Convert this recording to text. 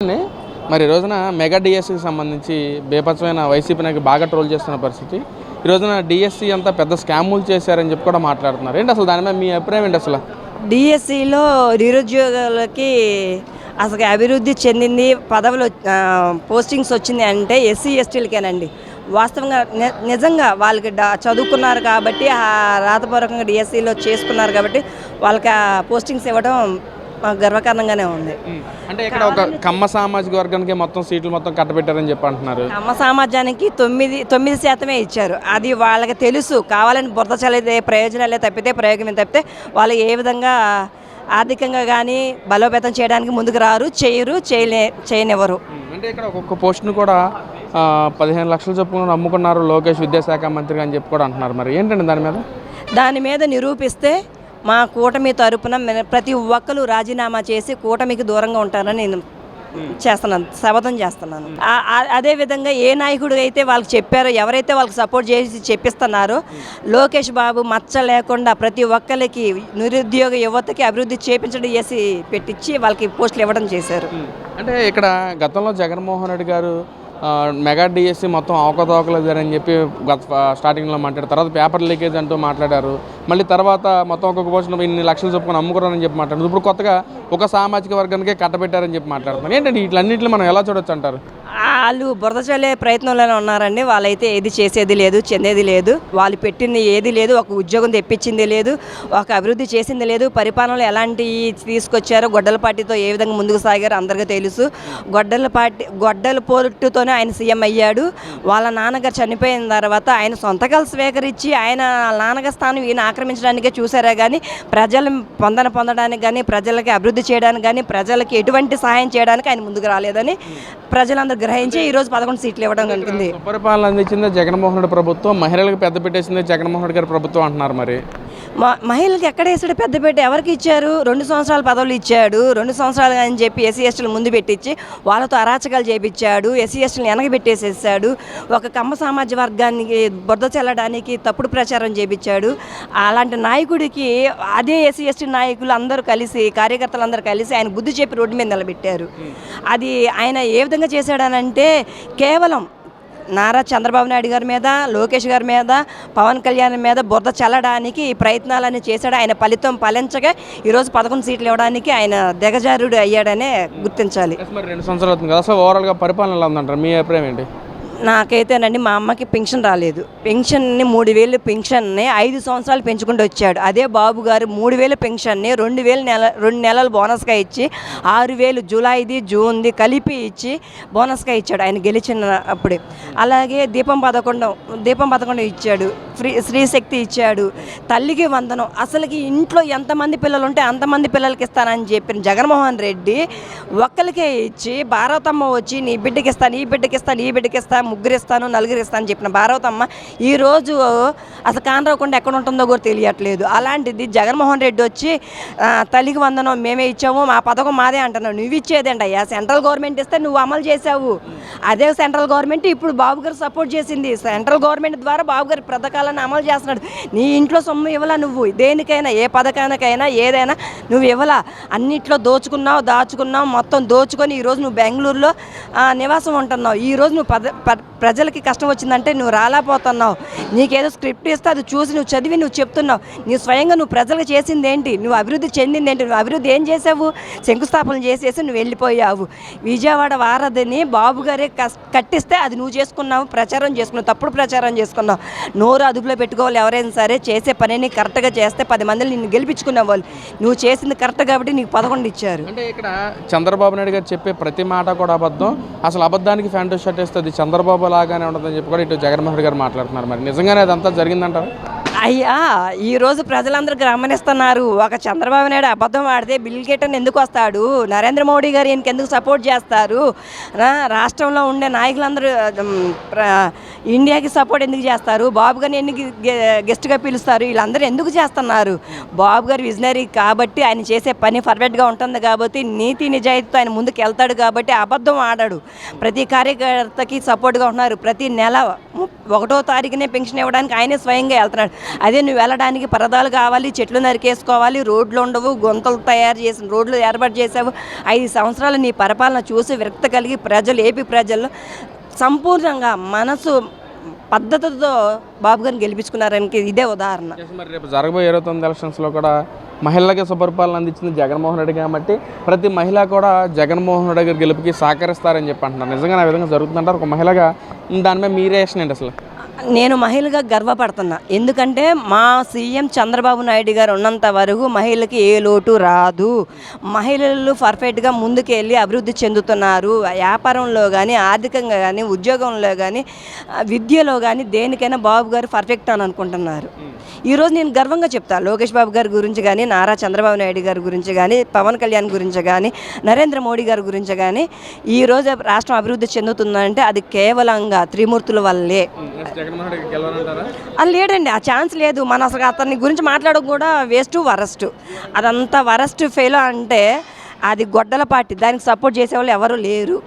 అండి మరి ఈ రోజున మెగా డిఎస్సికి సంబంధించి బేపచ్చమైన వైసీపీ నాకు బాగా ట్రోల్ చేస్తున్న పరిస్థితి. ఈ రోజున డిఎస్సి అంతా పెద్ద స్కాములు చేశారని చెప్పి కూడా మాట్లాడుతున్నారు. ఏంటి అసలు దాని మీద మీ అభిప్రాయం ఏంటి? అసలు డిఎస్సిలో నిరుద్యోగులకి అసలు అభివృద్ధి చెందింది పదవులు పోస్టింగ్స్ వచ్చింది అంటే ఎస్సీ ఎస్టీలకేనండి. వాస్తవంగా నిజంగా వాళ్ళకి చదువుకున్నారు కాబట్టి రాతపూర్వకంగా డిఎస్సిలో చేసుకున్నారు కాబట్టి వాళ్ళకి పోస్టింగ్స్ ఇవ్వడం గర్వకారణంగానే ఉంది. అంటే ఇక్కడ ఒక కమ్మ సామాజిక వర్గానికి మొత్తం సీట్లు మొత్తం కట్టబెట్టారని చెప్పి అంటున్నారు. కమ్మ సమాజానికి 9% ఇచ్చారు. అది వాళ్ళకి తెలుసు. కావాలని బురద చల్లితే ప్రయోజనాలే తప్పితే ప్రయోగమే తప్పితే వాళ్ళు ఏ విధంగా ఆర్థికంగా కానీ బలోపేతం చేయడానికి ముందుకు రారు, చేయనివ్వరు. అంటే ఇక్కడ ఒక్కొక్క పోస్ట్ను కూడా 15 లక్షల చొప్పున నమ్ముకున్నారు లోకేష్ విద్యాశాఖ మంత్రి అని చెప్పి కూడా అంటున్నారు. మరి ఏంటండి దాని మీద నిరూపిస్తే మా కూటమి తరపున ప్రతి ఒక్కరు రాజీనామా చేసి కూటమికి దూరంగా ఉంటారని నేను చేస్తున్నాను, శపథం చేస్తున్నాను. అదేవిధంగా ఏ నాయకుడు అయితే వాళ్ళకి చెప్పారో, ఎవరైతే వాళ్ళకి సపోర్ట్ చేసి చెప్పిస్తున్నారో లోకేష్ బాబు మచ్చ లేకుండా ప్రతి ఒక్కరికి నిరుద్యోగ యువతకి అభివృద్ధి చేపించడం చేసి పెట్టించి వాళ్ళకి పోస్టులు ఇవ్వడం చేశారు. అంటే ఇక్కడ గతంలో జగన్మోహన్ రెడ్డి గారు మెగా డిఎస్సి మొత్తం అవకతవకలేదని చెప్పి స్టార్టింగ్లో మాట్లాడారు. తర్వాత పేపర్ లీకేజ్ అంటూ మాట్లాడారు. మళ్ళీ తర్వాత మొత్తం ఒక్కొక్క పోస్టులు ఇన్ని లక్షలు చొప్పుకొని అమ్ముకున్నారని చెప్పి మాట్లాడారు. ఇప్పుడు కొత్తగా ఒక సామాజిక వర్గానికే కట్టబెట్టారని చెప్పి మాట్లాడుతున్నారు. ఏంటంటే వీటిలన్నింటినీ మనం ఎలా చూడొచ్చు అంటారు? వాళ్ళు బురద చల్లే ప్రయత్నంలోనే ఉన్నారండి. వాళ్ళైతే ఏది చేసేది లేదు, చెందేది లేదు. వాళ్ళు పెట్టింది ఏది లేదు, ఒక ఉద్యోగం తెప్పించింది లేదు, ఒక అభివృద్ధి చేసింది లేదు. పరిపాలనలో ఎలాంటి తీసుకొచ్చారో గొడ్డలపాటితో ఏ విధంగా ముందుకు సాగారో అందరికీ తెలుసు. గొడ్డల పోటుతోనే ఆయన సీఎం అయ్యాడు. వాళ్ళ నాన్నగారు చనిపోయిన తర్వాత ఆయన సొంతకాలు స్వీకరించి ఆయన నాన్నగారి స్థానం ఈయన ఆక్రమించడానికే చూసారా కానీ ప్రజలు పొందడానికి కానీ ప్రజలకి అభివృద్ధి చేయడానికి కానీ ప్రజలకి ఎటువంటి సహాయం చేయడానికి ఆయన ముందుకు రాలేదని ప్రజలందరూ గ్రహించి ఈరోజు 11 సీట్లు ఇవ్వడం జరిగింది. పరిపాలన అందించింది జగన్మోహన్ రెడ్డి ప్రభుత్వం, మహిళలకు పెద్ద పెట్టేసింది జగన్మోహన్ రెడ్డి గారి ప్రభుత్వం అంటున్నారు. మరి మహిళలకు ఎక్కడ వేసాడు పెద్దపేట? ఎవరికి ఇచ్చారు? 2 సంవత్సరాల పదవులు ఇచ్చాడు. 2 సంవత్సరాలు అని చెప్పి ఎస్సీ ఎస్టీలు ముందు పెట్టించి వాళ్ళతో అరాచకాలు చేపించాడు. ఎస్సీ ఎస్టీలను వెనకబెట్టేసేసాడు. ఒక కమ్మ సమాజ వర్గానికి బురద చల్లడానికి తప్పుడు ప్రచారం చేపించాడు. అలాంటి నాయకుడికి అదే ఎస్సీ ఎస్టీ నాయకులు అందరూ కలిసి, కార్యకర్తలు అందరూ కలిసి ఆయన బుద్ధి చెప్పి రోడ్డు మీద నిలబెట్టారు. అది ఆయన ఏ విధంగా చేశాడనంటే కేవలం నారా చంద్రబాబు నాయుడు గారి మీద, లోకేష్ గారి మీద, పవన్ కళ్యాణ్ మీద బురద చల్లడానికి ప్రయత్నాలని చేశాడు. ఆయన ఫలితం ఫలించగా ఈరోజు 11 సీట్లు ఇవ్వడానికి ఆయన దిగజారుడు అయ్యాడనే గుర్తించాలి. 2 సంవత్సరాలు అవుతుంది కదా, అసలు ఓవరాల్గా పరిపాలన ఎలా ఉందంటారు? మీ అభిప్రాయం ఏంటి? నాకైతేనండి మా అమ్మకి పెన్షన్ రాలేదు. పెన్షన్ని 3,000 పెన్షన్ని 5 సంవత్సరాలు పెంచుకుంటూ వచ్చాడు. అదే బాబు గారు 3,000 పెన్షన్ని 2 నెలలు బోనస్గా ఇచ్చి 6,000 జూలైది జూన్ది కలిపి ఇచ్చి బోనస్గా ఇచ్చాడు ఆయన గెలిచిన అప్పుడే. అలాగే దీపం పథకం ఇచ్చాడు, శ్రీశక్తి ఇచ్చాడు, తల్లికి వందనం. అసలుకి ఇంట్లో ఎంతమంది పిల్లలు ఉంటే అంతమంది పిల్లలకి ఇస్తానని చెప్పిన జగన్మోహన్ రెడ్డి ఒక్కరికే ఇచ్చి భారతమ్మ వచ్చి నీ బిడ్డకి ఇస్తాను, ఈ బిడ్డకి ఇస్తాను, ఈ బిడ్డకి ఇస్తాను, 3 ఇస్తాను, 4 ఇస్తాను చెప్పిన భారతమ్మ ఈరోజు అసలు కానరాకుండా ఎక్కడ ఉంటుందో కూడా తెలియట్లేదు. అలాంటిది జగన్మోహన్ రెడ్డి వచ్చి తల్లికి వందనం మేమే ఇచ్చాము, మా పథకం మాదే అంటున్నావు. నువ్వు ఇచ్చేదేంటి అయ్యా? సెంట్రల్ గవర్నమెంట్ ఇస్తే నువ్వు అమలు చేసావు. అదే సెంట్రల్ గవర్నమెంట్ ఇప్పుడు బాబు గారు సపోర్ట్ చేసింది. సెంట్రల్ గవర్నమెంట్ ద్వారా బాబు గారి పథకాలను అమలు చేస్తున్నాడు. నీ ఇంట్లో సొమ్ము ఇవ్వలా నువ్వు? దేనికైనా, ఏ పథకానికైనా, ఏదైనా నువ్వు ఇవ్వలా. అన్నిట్లో దాచుకున్నావు, మొత్తం దోచుకొని ఈరోజు నువ్వు బెంగళూరులో నివాసం ఉంటున్నావు. ఈరోజు నువ్వు ప్రజలకి కష్టం వచ్చిందంటే నువ్వు రాలేకపోతున్నావు. నీకేదో స్క్రిప్ట్ ఇస్తే అది చూసి నువ్వు చదివి నువ్వు చెప్తున్నావు. స్వయంగా నువ్వు ప్రజలకు చేసింది ఏంటి? నువ్వు అభివృద్ధి చెందింది ఏంటి? నువ్వు అభివృద్ధి ఏం చేసావు? శంకుస్థాపన చేసేసి నువ్వు వెళ్ళిపోయావు. విజయవాడ వారధిని బాబు గారే కట్టిస్తే అది నువ్వు చేసుకున్నావు, ప్రచారం చేసుకున్నావు, తప్పుడు ప్రచారం చేసుకున్నావు. నోరు అదుపులో పెట్టుకోవాలి. ఎవరైనా సరే చేసే పనిని కరెక్ట్గా చేస్తే 10 మందిని నిన్ను గెలిపించుకునే వాళ్ళు. నువ్వు చేసింది కరెక్ట్ కాబట్టి నీకు 11 ఇచ్చారు. అంటే ఇక్కడ చంద్రబాబు నాయుడు గారు చెప్పే ప్రతి మాట కూడా అబద్ధం. అసలు అబద్ధానికి ఫ్యాంటో షర్ట్ వేస్తుంది చంద్రబాబు లాగానే ఉండదని చెప్పి కూడా ఇటు జగన్మోహన్ రెడ్డి గారు మాట్లాడుతున్నారు. మరి నిజంగానే అదంతా జరిగిందంటారు? అయ్యా, ఈరోజు ప్రజలందరూ గమనిస్తున్నారు. ఒక చంద్రబాబు నాయుడు అబద్ధం ఆడితే బిల్ గేటన్ ఎందుకు వస్తాడు? నరేంద్ర మోడీ గారు ఈయనకి ఎందుకు సపోర్ట్ చేస్తారు? రాష్ట్రంలో ఉండే నాయకులందరూ ఇండియాకి సపోర్ట్ ఎందుకు చేస్తారు? బాబు గారిని ఎందుకు గెస్ట్గా పిలుస్తారు? వీళ్ళందరూ ఎందుకు చేస్తున్నారు? బాబు గారు విజనరీ కాబట్టి ఆయన చేసే పని పర్ఫెక్ట్గా ఉంటుంది కాబట్టి నీతి నిజాయితీతో ఆయన ముందుకు వెళ్తాడు కాబట్టి అబద్ధం ఆడాడు. ప్రతి కార్యకర్తకి సపోర్ట్గా ఉంటున్నారు. ప్రతి నెల 1వ తారీఖునే పెన్షన్ ఇవ్వడానికి ఆయనే స్వయంగా వెళ్తున్నాడు. అదే నువ్వు వెళ్ళడానికి పరదాలు కావాలి, చెట్లు నరికేసుకోవాలి, రోడ్లు ఉండవు, గుంతలు తయారు చేసిన రోడ్లు ఏర్పాటు చేసావు. 5 సంవత్సరాలు నీ పరిపాలన చూసి విరక్తి కలిగి ప్రజలు, ఏపీ ప్రజలు సంపూర్ణంగా మనసు పద్ధతితో బాబు గారిని గెలిపించుకున్నారని ఇదే ఉదాహరణ. మరి రేపు జరగబోయే 29 ఎలక్షన్స్లో కూడా మహిళలకి సుపరిపాలన అందించింది జగన్మోహన్ రెడ్డి కాబట్టి ప్రతి మహిళ కూడా జగన్మోహన్ రెడ్డి గారి గెలుపుకి సహకరిస్తారని చెప్పి అంటున్నారు. నిజంగా ఆ విధంగా జరుగుతుందంటారు? ఒక మహిళగా దానిపై మీ రియాక్షన్ ఏంటి అసలు? నేను మహిళగా గర్వపడుతున్నా. ఎందుకంటే మా సీఎం చంద్రబాబు నాయుడు గారు ఉన్నంత వరకు మహిళలకి ఏ లోటు రాదు. మహిళలు పర్ఫెక్ట్గా ముందుకెళ్ళి అభివృద్ధి చెందుతున్నారు. వ్యాపారంలో కానీ, ఆర్థికంగా కానీ, ఉద్యోగంలో కానీ, విద్యలో కానీ దేనికైనా బాబు గారు పర్ఫెక్ట్ అని అనుకుంటున్నారు. ఈరోజు నేను గర్వంగా చెప్తాను. లోకేష్ బాబు గారి గురించి కానీ, నారా చంద్రబాబు నాయుడు గారి గురించి కానీ, పవన్ కళ్యాణ్ గురించి కానీ, నరేంద్ర మోడీ గారి గురించి కానీ ఈరోజు రాష్ట్రం అభివృద్ధి చెందుతుందంటే అది కేవలంగా త్రిమూర్తుల వల్లే. అది లేడండి, ఆ ఛాన్స్ లేదు. మన అసలు అతని గురించి మాట్లాడడం కూడా వేస్ట్, వరస్ట్. అదంతా వరస్ట్ ఫెయిల్ అంటే అది గొడ్డల పార్టీ, దానికి సపోర్ట్ చేసేవాళ్ళు ఎవరు లేరు.